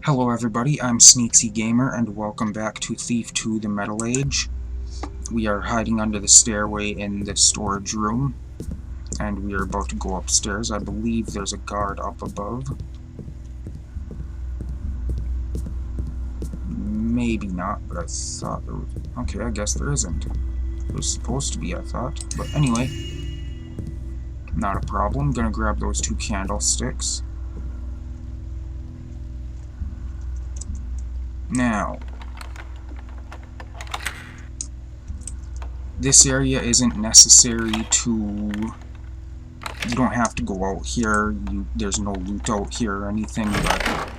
Hello everybody, I'm Sneaksy Gamer and welcome back to Thief 2 The Metal Age. We are hiding under the stairway in the storage room, and we are about to go upstairs. I believe there's a guard up above. Maybe not, but I thought there was... Okay, I guess there isn't. There's supposed to be, I thought. But anyway, not a problem. Gonna grab those two candlesticks. Now, this area isn't necessary to... You don't have to go out here. There's no loot out here or anything, but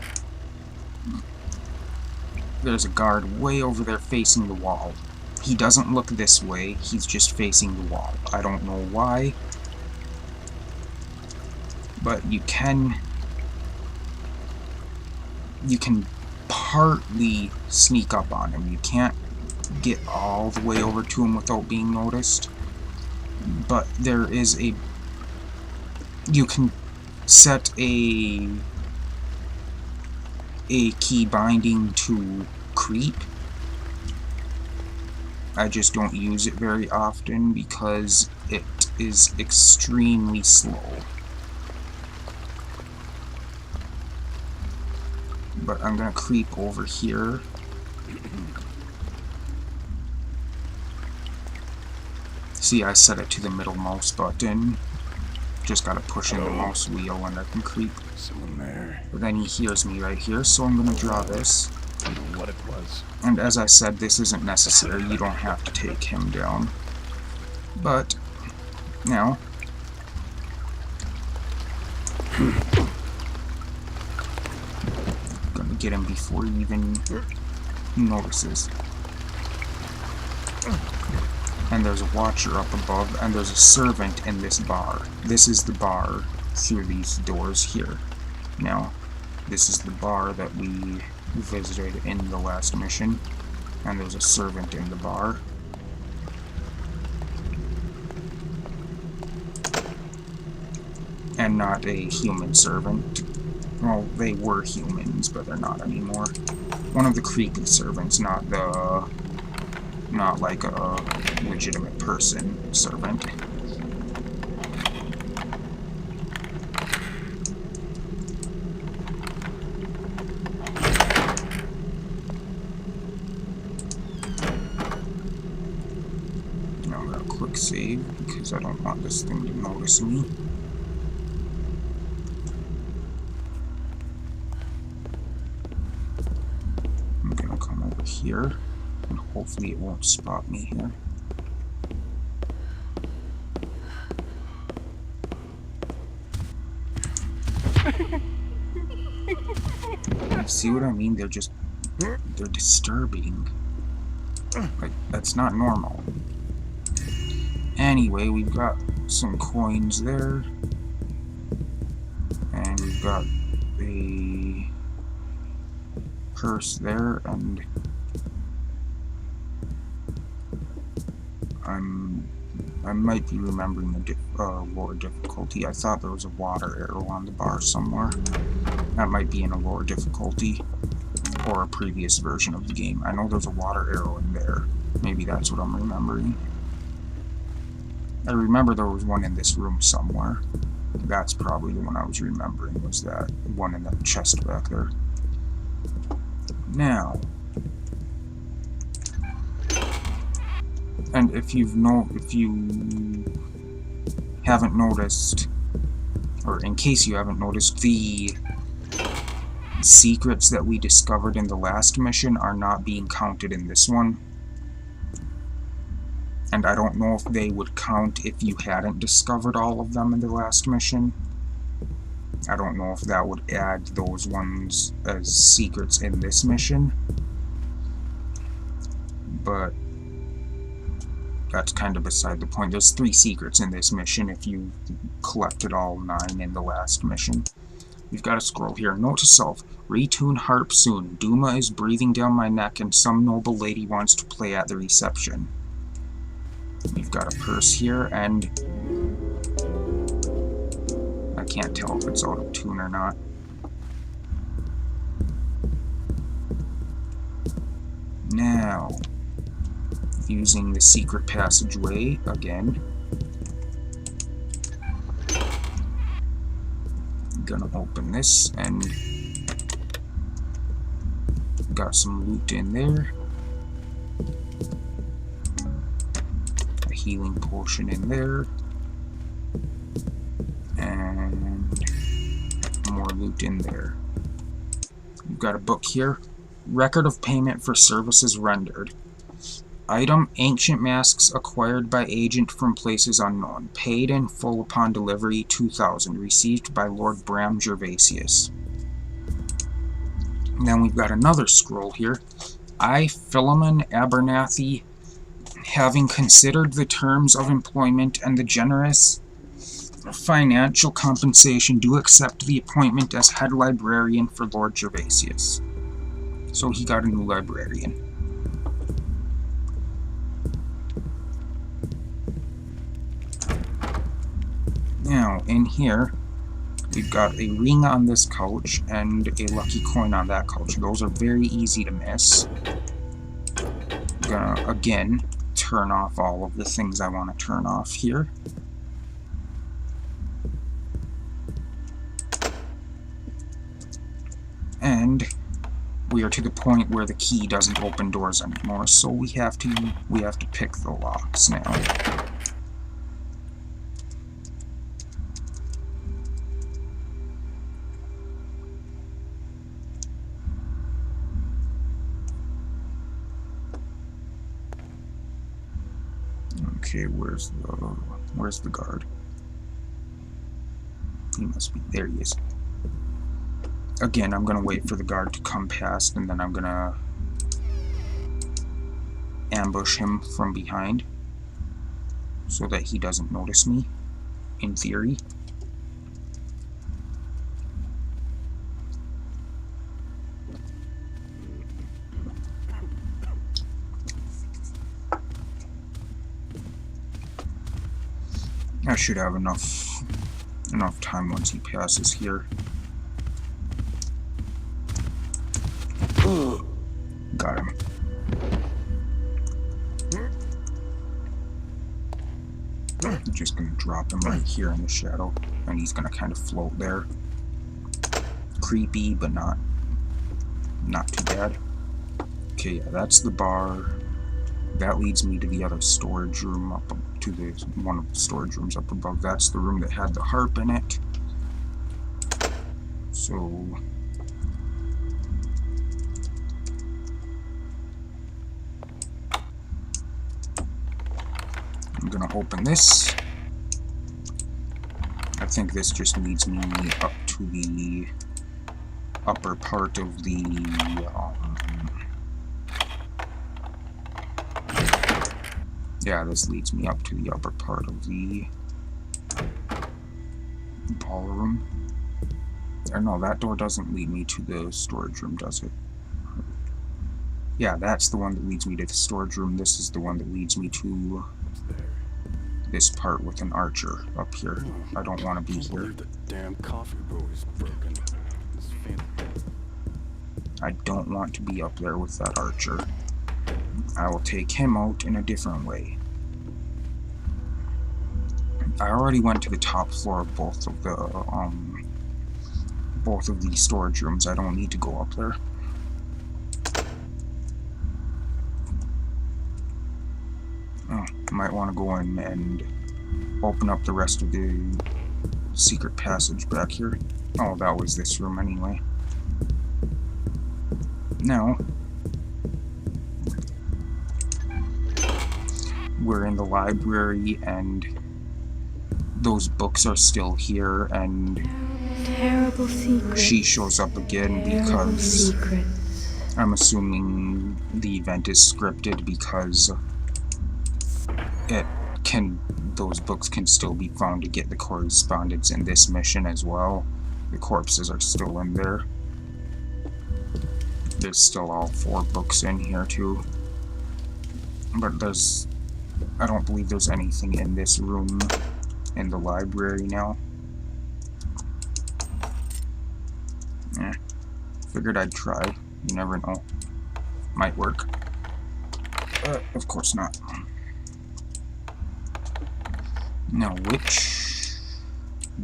there's a guard way over there facing the wall. He doesn't look this way, he's just facing the wall. I don't know why, but you can partly sneak up on him. You can't get all the way over to him without being noticed, but there is a... You can set a key binding to creep. I just don't use it very often because it is extremely slow. But I'm gonna creep over here. See, I set it to the middle mouse button. Just gotta push in the mouse wheel and I can creep. Someone there. But then he hears me right here, so I'm gonna draw this. I don't know what it was. And as I said, this isn't necessary. You don't have to take him down. But now, gonna get him before he even notices. And there's a watcher up above, and there's a servant in this bar. This is the bar through these doors here. Now, this is the bar that we visited in the last mission, and there's a servant in the bar. And not a human servant. Well, they were humans, but they're not anymore. One of the creepy servants, not like a legitimate person servant. Now I'm gonna quick save because I don't want this thing to notice me. I'm gonna come over here. And hopefully it won't spot me here. See what I mean? They're disturbing. Like, that's not normal. Anyway, we've got some coins there. And we've got a purse there, and I might be remembering the lower difficulty. I thought there was a water arrow on the bar somewhere. That might be in a lower difficulty, or a previous version of the game. I know there's a water arrow in there. Maybe that's what I'm remembering. I remember there was one in this room somewhere. That's probably the one I was remembering, was that one in that chest back there. Now, and if you haven't noticed, or in case you haven't noticed, the secrets that we discovered in the last mission are not being counted in this one. And I don't know if they would count if you hadn't discovered all of them in the last mission. I don't know if that would add those ones as secrets in this mission. But that's kind of beside the point. There's 3 secrets in this mission if you collected all 9 in the last mission. We've got a scroll here. Note to self, retune harp soon. Duma is breathing down my neck and some noble lady wants to play at the reception. We've got a purse here, and I can't tell if it's out of tune or not. Now, using the secret passageway again, I'm gonna open this, and got some loot in there. A healing potion in there. And more loot in there. We've got a book here. Record of payment for services rendered. Item, ancient masks acquired by agent from places unknown. Paid in full upon delivery, 2,000. Received by Lord Bram Gervasius. And then we've got another scroll here. I, Philemon Abernathy, having considered the terms of employment and the generous financial compensation, do accept the appointment as head librarian for Lord Gervasius. So he got a new librarian. Now, in here, we've got a ring on this couch and a lucky coin on that couch. Those are very easy to miss. I'm gonna, again, turn off all of the things I want to turn off here. And we are to the point where the key doesn't open doors anymore, so we have to pick the locks now. Okay, where's the guard? He must be there. He is. Again, I'm gonna wait for the guard to come past, and then I'm gonna ambush him from behind so that he doesn't notice me, in theory. I should have enough time once he passes here. Got him. I'm just gonna drop him right here in the shadow, and he's gonna kind of float there. Creepy, but not too bad. Okay, yeah, that's the bar. That leads me to the other storage room up to the one of the storage rooms up above. That's the room that had the harp in it. So I'm gonna open this. I think this just leads me up to the upper part of the yeah, this leads me up to the upper part of the ballroom. Or no, that door doesn't lead me to the storage room, does it? Yeah, that's the one that leads me to the storage room. This is the one that leads me to this part with an archer up here. I don't want to be here. The damn coffee brew is broken. I don't want to be up there with that archer. I will take him out in a different way. I already went to the top floor of both of the storage rooms. I don't need to go up there. Oh, I might want to go in and open up the rest of the secret passage back here. Oh, that was this room anyway. Now, we're in the library, and those books are still here, and terrible secrets. She shows up again because secrets. I'm assuming the event is scripted because those books can still be found to get the correspondence in this mission as well. The corpses are still in there. There's still all 4 books in here too. But I don't believe there's anything in this room in the library now. Figured I'd try. You never know. Might work. Of course not. Now, which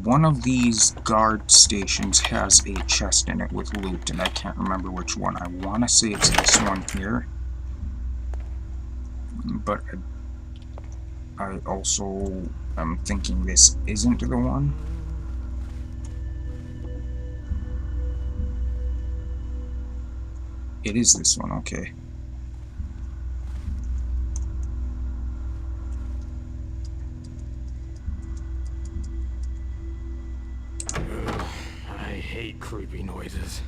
one of these guard stations has a chest in it with loot, and I can't remember which one. I want to say it's this one here, but I also am thinking this isn't the one. It is this one, okay. I hate creepy noises.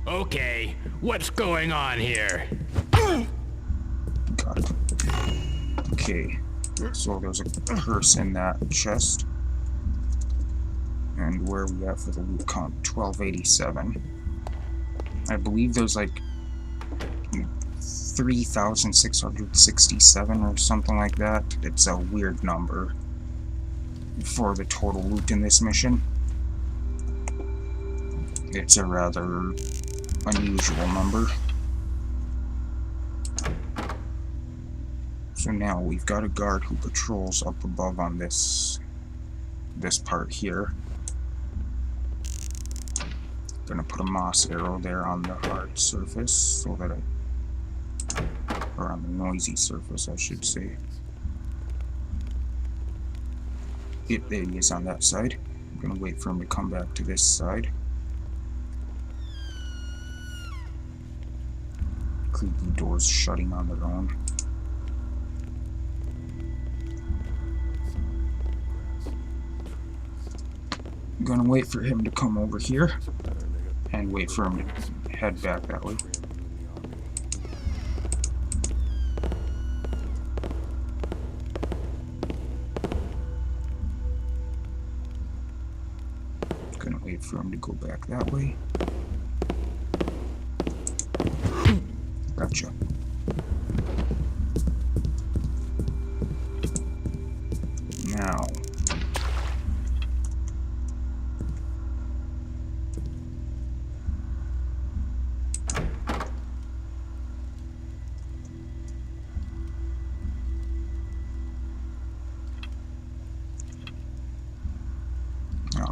Okay, what's going on here? Got it. Okay, so there's a purse in that chest. And where are we at for the loot count? 1287. I believe there's like 3,667 or something like that. It's a weird number for the total loot in this mission. It's a rather unusual number. So now we've got a guard who patrols up above on this part here. Gonna put a moss arrow there on the hard surface so that or on the noisy surface, I should say. There he is on that side. I'm gonna wait for him to come back to this side. Creepy doors shutting on their own. I'm gonna wait for him to come over here and wait for him to head back that way. Gonna wait for him to go back that way. Gotcha. Now,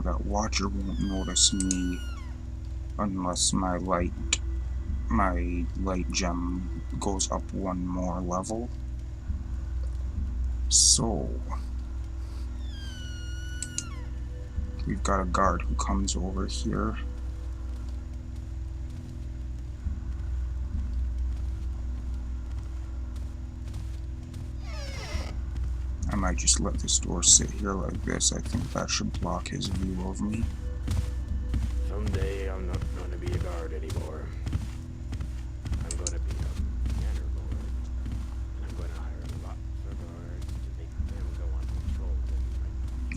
that watcher won't notice me unless my light gem goes up one more level. So we've got a guard who comes over here. I might just let this door sit here like this. I think that should block his view of me. Someday I'm not going to be a guard anymore. I'm going to be a manor lord. And I'm going to hire lots of guards to make them go on patrol.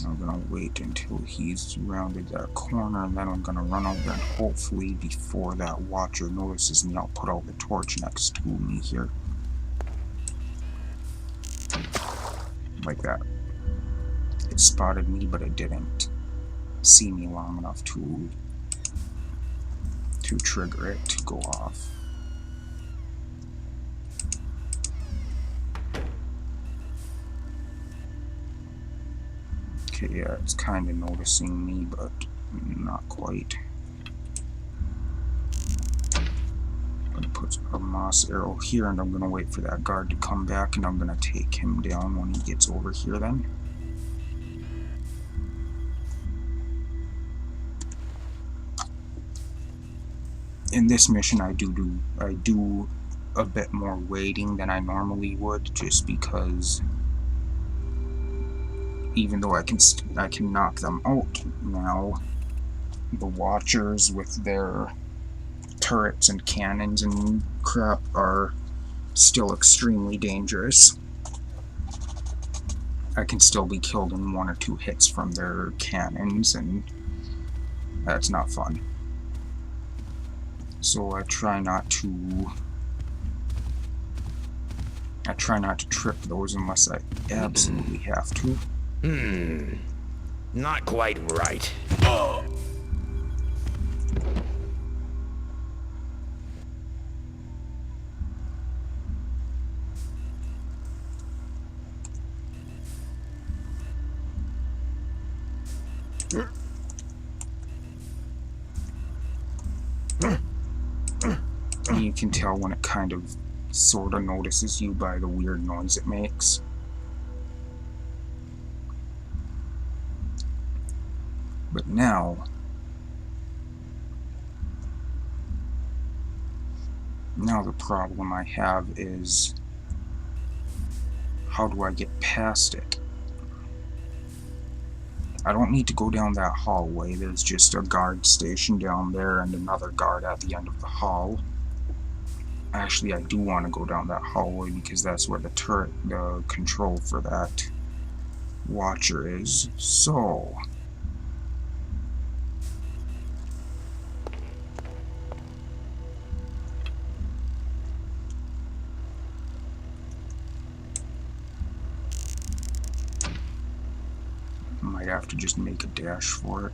I'm gonna wait until he's rounded that corner, and then I'm gonna run over, and hopefully before that watcher notices me, I'll put out the torch next to me here. Like that. It spotted me, but it didn't see me long enough to trigger it to go off. Okay, yeah, it's kind of noticing me, but not quite. I'm gonna put a moss arrow here, and I'm gonna wait for that guard to come back, and I'm gonna take him down when he gets over here then. In this mission, I do a bit more waiting than I normally would, just because even though I can knock them out now, the watchers with their turrets and cannons and crap are still extremely dangerous. I can still be killed in 1 or 2 hits from their cannons, and that's not fun. So I try not to trip those unless I absolutely have to. Not quite right. And you can tell when it kind of sort of notices you by the weird noise it makes. But now the problem I have is, how do I get past it? I don't need to go down that hallway. There's just a guard station down there and another guard at the end of the hall. Actually, I do want to go down that hallway because that's where the turret, the control for that watcher is. So I might have to just make a dash for it.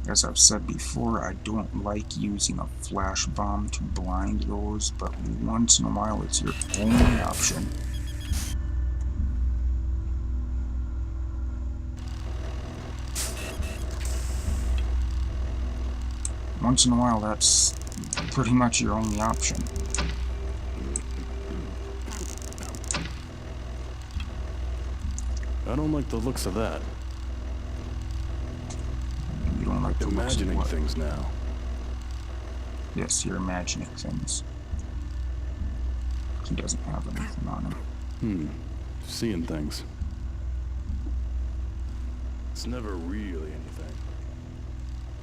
As I've said before, I don't like using a flash bomb to blind those, but once in a while it's your only option. Once in a while, that's pretty much your only option. I don't like the looks of that. You don't like the looks of Imagining what? things now. Yes, you're imagining things. He doesn't have anything on him. Seeing things. It's never really anything.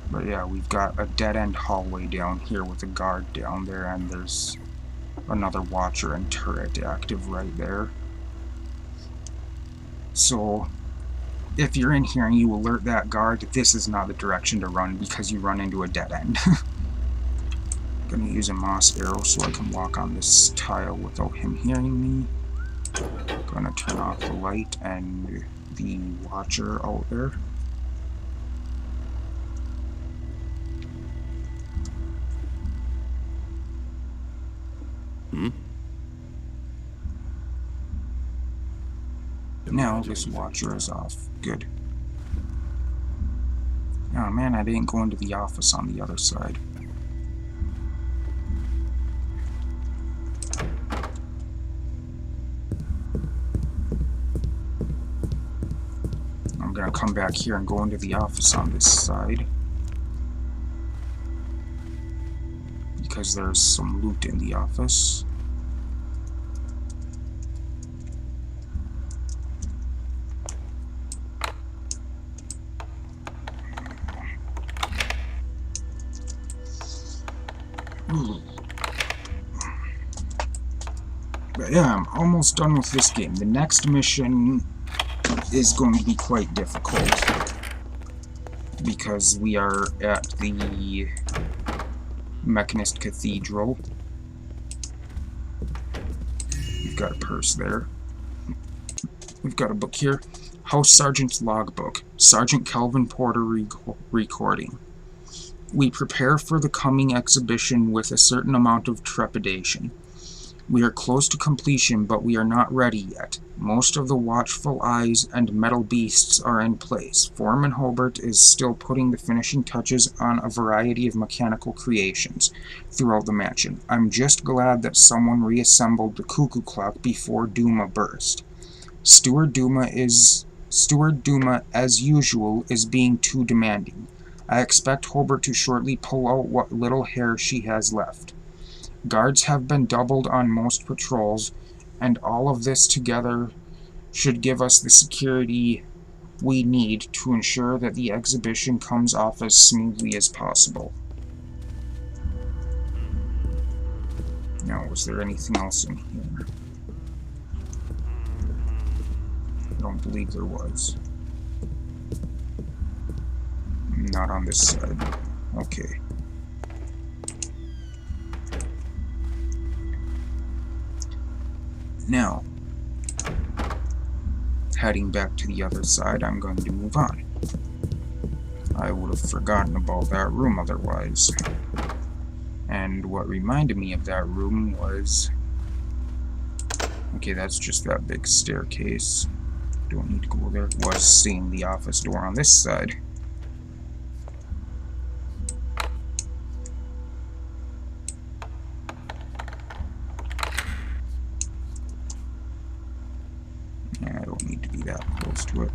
But yeah, we've got a dead-end hallway down here with a guard down there, and there's another watcher and turret active right there. So, if you're in here and you alert that guard, this is not the direction to run because you run into a dead end. Gonna use a moss arrow so I can walk on this tile without him hearing me. Gonna turn off the light and the watcher out there. Now this watcher is off. Good. Oh man, I didn't go into the office on the other side. I'm gonna come back here and go into the office on this side, because there's some loot in the office. But yeah, I'm almost done with this game. The next mission is going to be quite difficult because we are at the Mechanist Cathedral. We've got a purse there. We've got a book here. House Sergeant's Logbook. Sergeant Calvin Porter recording. We prepare for the coming exhibition with a certain amount of trepidation. We are close to completion, but we are not ready yet. Most of the watchful eyes and metal beasts are in place. Foreman Hobart is still putting the finishing touches on a variety of mechanical creations throughout the mansion. I'm just glad that someone reassembled the cuckoo clock before Duma burst. Steward Duma, as usual, is being too demanding. I expect Hobart to shortly pull out what little hair she has left. Guards have been doubled on most patrols, and all of this together should give us the security we need to ensure that the exhibition comes off as smoothly as possible. Now, was there anything else in here? I don't believe there was. Not on this side. Okay. Now, heading back to the other side, I'm going to move on. I would have forgotten about that room otherwise. And what reminded me of that room was... Okay, that's just that big staircase. Don't need to go there. Was seeing the office door on this side. Yeah, I don't need to be that close to it.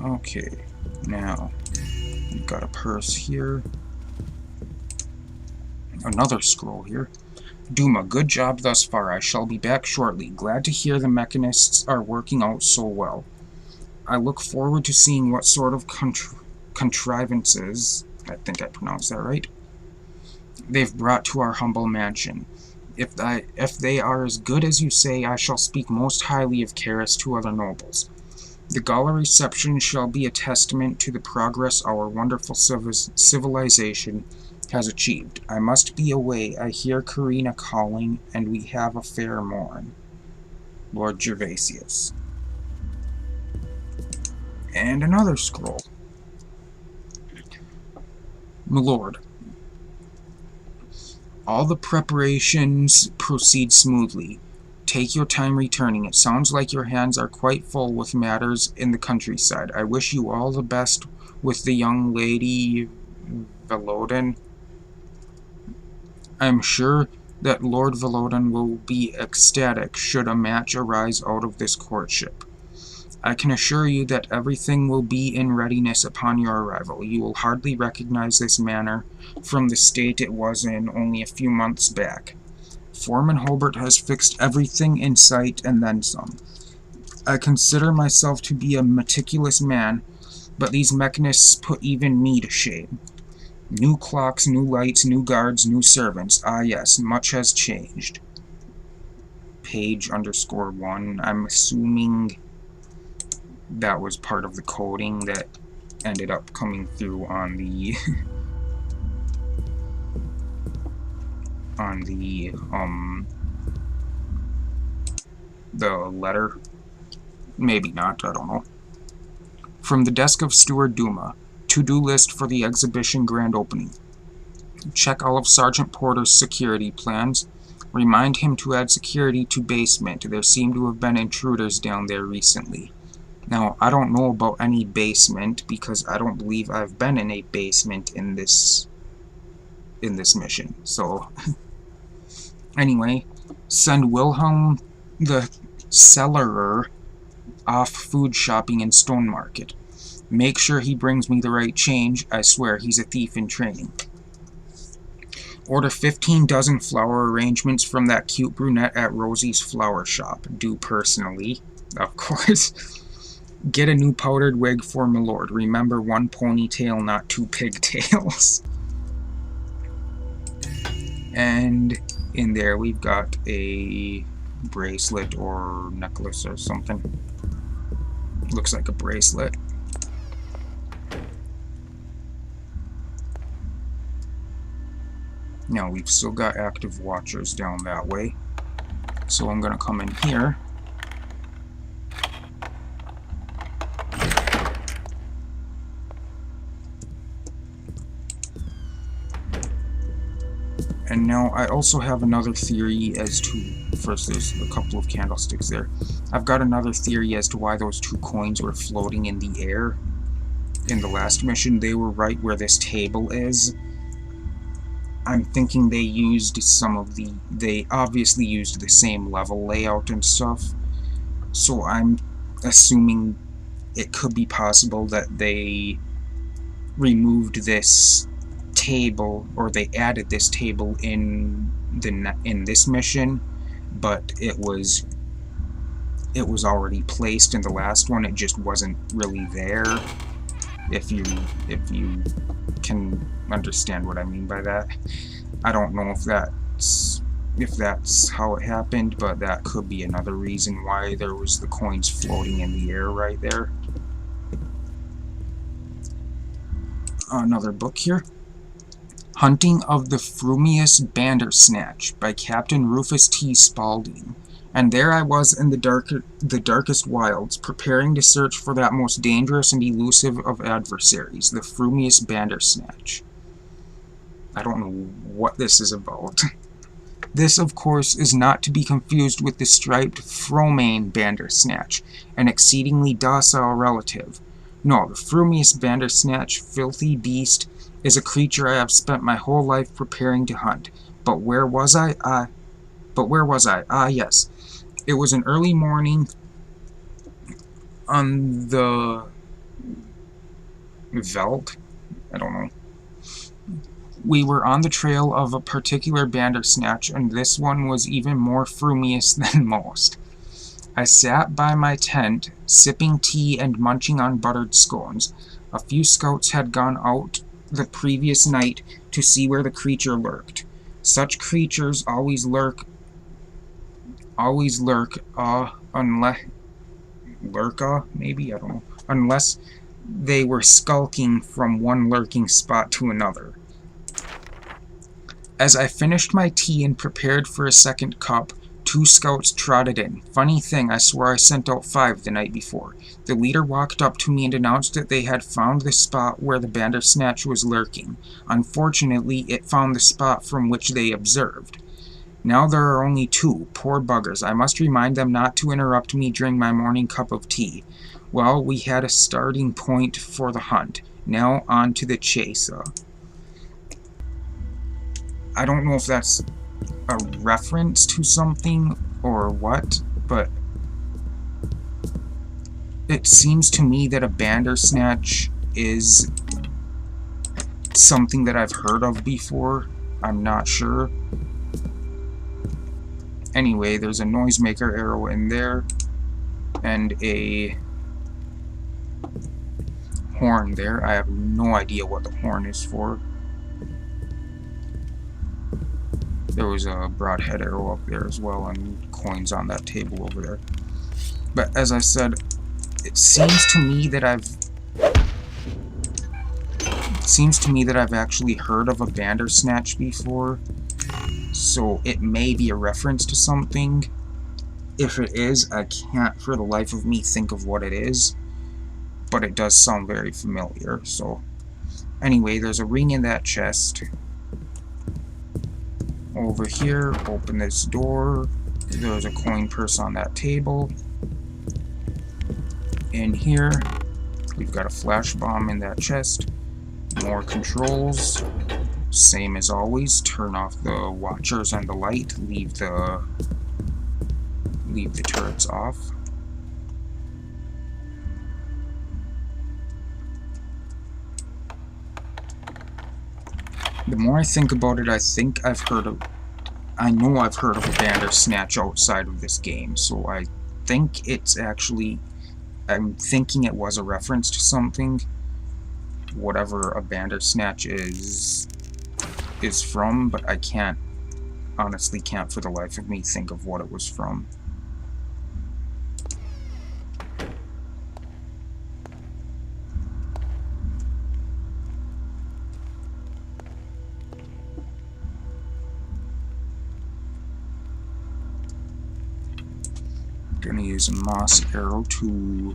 Okay, now we've got a purse here. Another scroll here. Duma, good job thus far. I shall be back shortly. Glad to hear the mechanists are working out so well. I look forward to seeing what sort of contrivances, I think I pronounced that right, they've brought to our humble mansion. If they are as good as you say, I shall speak most highly of Karis to other nobles. The gala reception shall be a testament to the progress our wonderful civilization has achieved. I must be away. I hear Karina calling, and we have a fair morn. Lord Gervasius. And another scroll. My lord, all the preparations proceed smoothly. Take your time returning. It sounds like your hands are quite full with matters in the countryside. I wish you all the best with the young lady Velodin. I'm sure that Lord Velodin will be ecstatic should a match arise out of this courtship. I can assure you that everything will be in readiness upon your arrival. You will hardly recognize this manor from the state it was in only a few months back. Foreman Hobart has fixed everything in sight and then some. I consider myself to be a meticulous man, but these mechanists put even me to shame. New clocks, new lights, new guards, new servants. Ah yes, much has changed. Page_1. I'm assuming that was part of the coding that ended up coming through on the on the letter. Maybe not, I don't know. From the desk of Steward Duma, to-do list for the exhibition grand opening. Check all of Sergeant Porter's security plans. Remind him to add security to basement. There seem to have been intruders down there recently. Now, I don't know about any basement, because I don't believe I've been in a basement in this mission. So, anyway, send Wilhelm the Cellarer off food shopping in Stone Market. Make sure he brings me the right change. I swear, he's a thief in training. Order 15 dozen flower arrangements from that cute brunette at Rosie's flower shop. Do personally, of course. Get a new powdered wig for my lord. Remember, one ponytail, not two pigtails. And in there we've got a bracelet or necklace or something. Looks like a bracelet. Now we've still got active watchers down that way. So I'm going to come in here. And now I also have another theory as to, first there's a couple of candlesticks there. I've got another theory as to why those two coins were floating in the air in the last mission. They were right where this table is. I'm thinking they used they obviously used the same level layout and stuff. So I'm assuming it could be possible that they removed this table, or they added this table in this mission, but it was already placed in the last one. It just wasn't really there. If you can understand what I mean by that. I don't know if that's if that's how it happened, but that could be another reason why there was the coins floating in the air right there. Another book here. Hunting of the Frumious Bandersnatch by Captain Rufus T. Spaulding. And there I was in the darkest wilds, preparing to search for that most dangerous and elusive of adversaries, the Frumious Bandersnatch. I don't know what this is about. This, of course, is not to be confused with the striped Fromane Bandersnatch, an exceedingly docile relative. No, the Frumious Bandersnatch, filthy beast, is a creature I have spent my whole life preparing to hunt. But where was I? Ah, yes. It was an early morning on the Veldt? I don't know. We were on the trail of a particular Bandersnatch, and this one was even more frumious than most. I sat by my tent, sipping tea and munching on buttered scones. A few scouts had gone out the previous night to see where the creature lurked. Such creatures always lurk, unless they were skulking from one lurking spot to another. As I finished my tea and prepared for a second cup, 2 scouts trotted in. Funny thing, I swore I sent out 5 the night before. The leader walked up to me and announced that they had found the spot where the Bandersnatch was lurking. Unfortunately, it found the spot from which they observed. Now there are only 2. Poor buggers. I must remind them not to interrupt me during my morning cup of tea. Well, we had a starting point for the hunt. Now on to the chase. I don't know if that's a reference to something or what, but it seems to me that a Bandersnatch is something that I've heard of before. I'm not sure. Anyway, there's a noisemaker arrow in there, and a horn there. I have no idea what the horn is for. There was a broadhead arrow up there as well, and coins on that table over there. But as I said, it seems to me that I've actually heard of a Bandersnatch before, so it may be a reference to something. If it is, I can't for the life of me think of what it is, but it does sound very familiar. So anyway, there's a ring in that chest. Over here, open this door. There's a coin purse on that table. In here, we've got a flash bomb in that chest. More controls. Same as always. Turn off the watchers and the light. Leave the turrets off. The more I think about it, I know I've heard of a Bandersnatch outside of this game, so I think it's actually, I'm thinking it was a reference to something, whatever a Bandersnatch is from, but I honestly can't for the life of me think of what it was from. Gonna use a moss arrow to...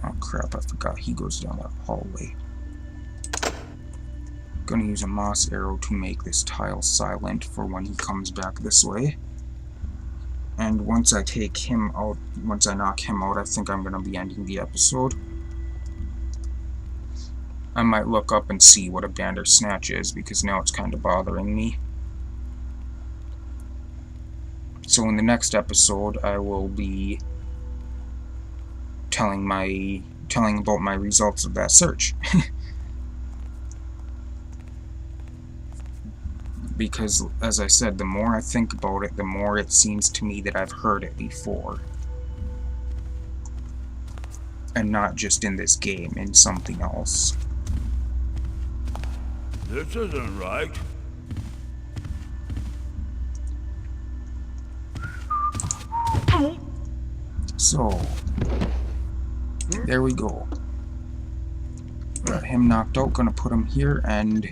Oh crap, I forgot he goes down that hallway. Gonna use a moss arrow to make this tile silent for when he comes back this way. And once I knock him out, I think I'm gonna be ending the episode. I might look up and see what a Bandersnatch is, because now it's kind of bothering me. So in the next episode, I will be telling about my results of that search. Because, as I said, the more I think about it, the more it seems to me that I've heard it before. And not just in this game, in something else. This isn't right. So, there we go. Got him knocked out, gonna put him here, and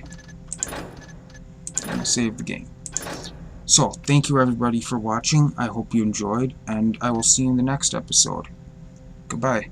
gonna save the game. So, thank you everybody for watching. I hope you enjoyed, and I will see you in the next episode. Goodbye.